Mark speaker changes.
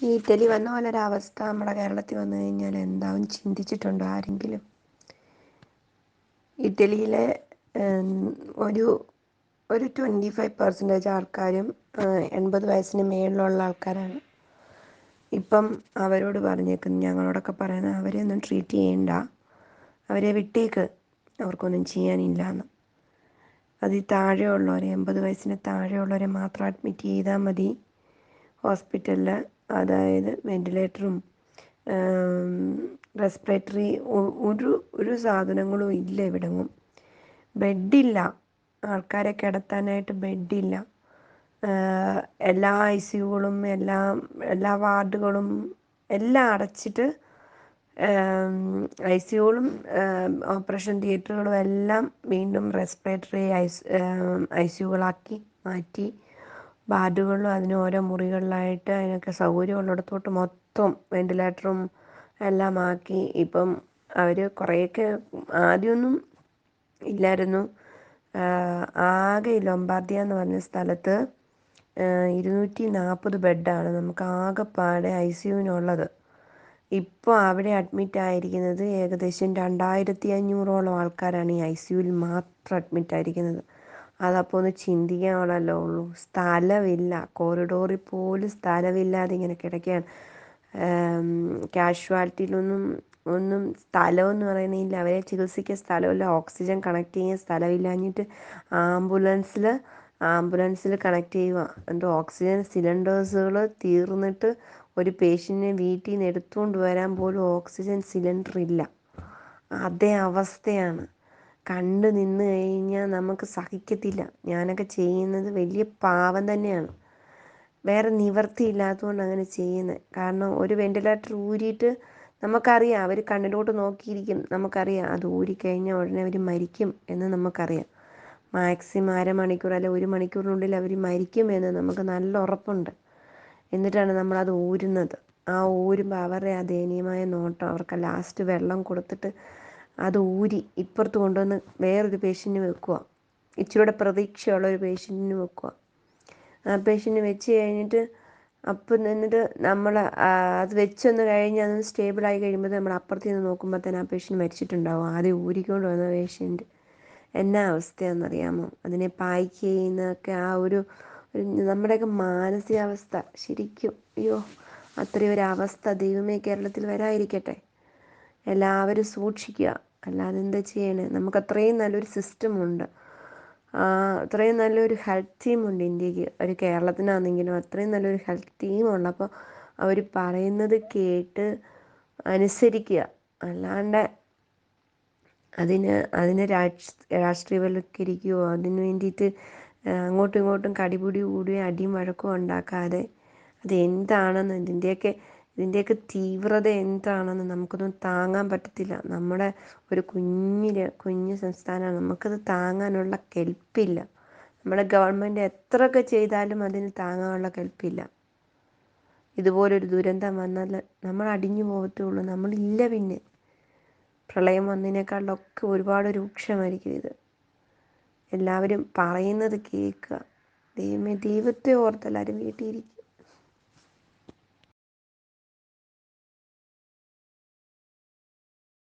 Speaker 1: ഈ ഇറ്റലി വന്ന പോലൊരവസ്ഥ നമ്മുടെ കേരളത്തിൽ വന്നു കഴിഞ്ഞാൽ എന്താവും ചിന്തിച്ചിട്ടുണ്ടോ ആരെങ്കിലും? ഇറ്റലിയിലെ ഒരു ഒരു 25% ആൾക്കാരും 80 വയസ്സിന് മേളിലുള്ള ആൾക്കാരാണ്. ഇപ്പം അവരോട് പറഞ്ഞേക്കുന്നു, ഞങ്ങളോടൊക്കെ പറയുന്നത് അവരെ ഒന്നും ട്രീറ്റ് ചെയ്യണ്ട, അവരെ വിട്ടേക്ക്, അവർക്കൊന്നും ചെയ്യാനില്ലാന്ന്. അതിൽ താഴെയുള്ളവരെ 80 വയസ്സിന് താഴെയുള്ളവരെ മാത്രം അഡ്മിറ്റ് ചെയ്താൽ മതി ഹോസ്പിറ്റലിൽ. അതായത് വെൻറ്റിലേറ്ററും റെസ്പിറേറ്ററി ഒരു സാധനങ്ങളും ഇല്ല. ഇവിടെങ്ങും ബെഡില്ല, ആൾക്കാരെ കിടത്താനായിട്ട് ബെഡില്ല. എല്ലാ ICUകളും എല്ലാ വാർഡുകളും എല്ലാം അടച്ചിട്ട് ICUകളും ഓപ്പറേഷൻ തിയേറ്ററുകളും എല്ലാം വീണ്ടും റെസ്പിറേറ്ററി ICUകളാക്കി മാറ്റി. വാർഡുകളിലും അതിന് ഓരോ മുറികളിലായിട്ട് അതിനൊക്കെ സൗകര്യമുള്ളിടത്തോട്ട് മൊത്തം വെൻറ്റിലേറ്ററും എല്ലാം ആക്കി. ഇപ്പം അവർ കുറേയൊക്കെ ആദ്യമൊന്നും ഇല്ലായിരുന്നു. ആകെ ലൊംബാർഡിയ എന്ന് പറഞ്ഞ സ്ഥലത്ത് 240 ബെഡാണ് നമുക്ക് ആകെപ്പാടെ ICUവിനുള്ളത്. ഇപ്പോൾ അവിടെ അഡ്മിറ്റ് ആയിരിക്കുന്നത് ഏകദേശം 2500ഓളം ആൾക്കാരാണ് ഈ ICUവിൽ മാത്രം അഡ്മിറ്റ് ആയിരിക്കുന്നത്. അതപ്പോൾ ഒന്ന് ചിന്തിക്കാനുള്ളല്ലോ ഉള്ളൂ. സ്ഥലമില്ല, കോറിഡോറിൽ പോലും സ്ഥലമില്ലാതെ ഇങ്ങനെ കിടക്കുകയാണ്. കാഷ്വാലിറ്റിയിലൊന്നും സ്ഥലമെന്ന് പറയുന്നില്ല, അവരെ ചികിത്സിക്കാൻ സ്ഥലമില്ല. ഓക്സിജൻ കണക്ട് ചെയ്യാൻ സ്ഥലമില്ലാഞ്ഞിട്ട് ആംബുലൻസിൽ കണക്ട് ചെയ്യുക. എന്നിട്ട് ഓക്സിജൻ സിലിണ്ടേഴ്സുകൾ തീർന്നിട്ട് ഒരു പേഷ്യൻറ്റിനെ വീട്ടിൽ നിന്ന് എടുത്തുകൊണ്ട് വരാൻ പോലും ഓക്സിജൻ സിലിണ്ടർ ഇല്ല. അതേ അവസ്ഥയാണ്. കണ്ടു നിന്ന് കഴിഞ്ഞാൽ നമുക്ക് സഹിക്കത്തില്ല. ഞാനൊക്കെ ചെയ്യുന്നത് വലിയ പാവം തന്നെയാണ്. വേറെ നിവർത്തിയില്ലാത്തതുകൊണ്ട് അങ്ങനെ ചെയ്യുന്നത്. കാരണം ഒരു വെൻറ്റിലേറ്റർ ഊരിയിട്ട് നമുക്കറിയാം, അവർ കണ്ണിലോട്ട് നോക്കിയിരിക്കും, നമുക്കറിയാം അത് ഊരിക്കഴിഞ്ഞാൽ ഉടനെ അവർ മരിക്കും എന്ന് നമുക്കറിയാം. മാക്സിമം അരമണിക്കൂർ അല്ലെ 1 മണിക്കൂറിനുള്ളിൽ അവർ മരിക്കുമെന്ന് നമുക്ക് നല്ല ഉറപ്പുണ്ട്. എന്നിട്ടാണ് നമ്മളത് ഊരുന്നത്. ആ ഊരുമ്പോൾ അവരുടെ ആ ദയനീയമായ നോട്ടം, അവർക്ക് ലാസ്റ്റ് വെള്ളം കൊടുത്തിട്ട് അത് ഊരി ഇപ്പുറത്ത് കൊണ്ടുവന്ന് വേറൊരു പേഷ്യൻറ്റിന് വെക്കുക, ഇച്ചിരൂടെ പ്രതീക്ഷയുള്ള ഒരു പേഷ്യൻറ്റിന് വെക്കുക. ആ പേഷ്യൻറ്റിന് വെച്ച് കഴിഞ്ഞിട്ട് എന്നിട്ട് നമ്മൾ അത് വെച്ചൊന്ന് കഴിഞ്ഞ് അതൊന്ന് സ്റ്റേബിളായി കഴിയുമ്പോൾ നമ്മൾ അപ്പുറത്ത് നിന്ന് നോക്കുമ്പോഴത്തേന് ആ പേഷ്യൻറ്റ് മരിച്ചിട്ടുണ്ടാവും. ആദ്യം ഊരിക്കൊണ്ട് വന്ന പേഷ്യൻറ്റ്. എന്നാ അവസ്ഥയാണെന്നറിയാമോ? അതിനെ പായ്ക്ക് ചെയ്യുന്നതൊക്കെ ആ ഒരു നമ്മുടെയൊക്കെ മാനസികാവസ്ഥ ശരിക്കും അയ്യോ, അത്രയും ഒരു അവസ്ഥ ദൈവമേ കേരളത്തിൽ വരാതിരിക്കട്ടെ. എല്ലാവരും സൂക്ഷിക്കുക, അല്ലാതെ എന്താ ചെയ്യണേ? നമുക്ക് അത്രയും നല്ലൊരു സിസ്റ്റമുണ്ട്, അത്രയും നല്ലൊരു ഹെൽത്ത് ടീമുണ്ട് ഇന്ത്യക്ക്. ഒരു കേരളത്തിനാണെങ്കിലും അത്രയും നല്ലൊരു ഹെൽത്ത് ടീമുള്ളപ്പോൾ അവർ പറയുന്നത് കേട്ട് അനുസരിക്കുക. അല്ലാണ്ട് അതിനെ രാഷ്ട്രീയവൽക്കരിക്കുകയോ അതിന് വേണ്ടിയിട്ട് അങ്ങോട്ടും ഇങ്ങോട്ടും കടിപിടി കൂടുകയും അടിയും വഴക്കും ഉണ്ടാക്കാതെ അതെന്താണെന്ന് ഇതിൻ്റെയൊക്കെ തീവ്രത എന്താണെന്ന് നമുക്കൊന്നും താങ്ങാൻ പറ്റത്തില്ല. നമ്മുടെ ഒരു കുഞ്ഞു സംസ്ഥാനമാണ്, നമുക്കത് താങ്ങാനുള്ള കെൽപ്പില്ല. നമ്മുടെ ഗവൺമെൻറ് എത്രയൊക്കെ ചെയ്താലും അതിന് താങ്ങാനുള്ള കെൽപ്പില്ല. ഇതുപോലൊരു ദുരന്തം വന്നാൽ നമ്മൾ അടിഞ്ഞു പോകത്തുള്ളൂ. നമ്മളില്ല. പിന്നെ പ്രളയം വന്നതിനേക്കാളൊക്കെ ഒരുപാട് രൂക്ഷമായിരിക്കും ഇത്. എല്ലാവരും പറയുന്നത് കേൾക്കുക. ദൈവത്തെ ഓർത്ത് എല്ലാവരും വീട്ടിൽ ഇരിക്കുക.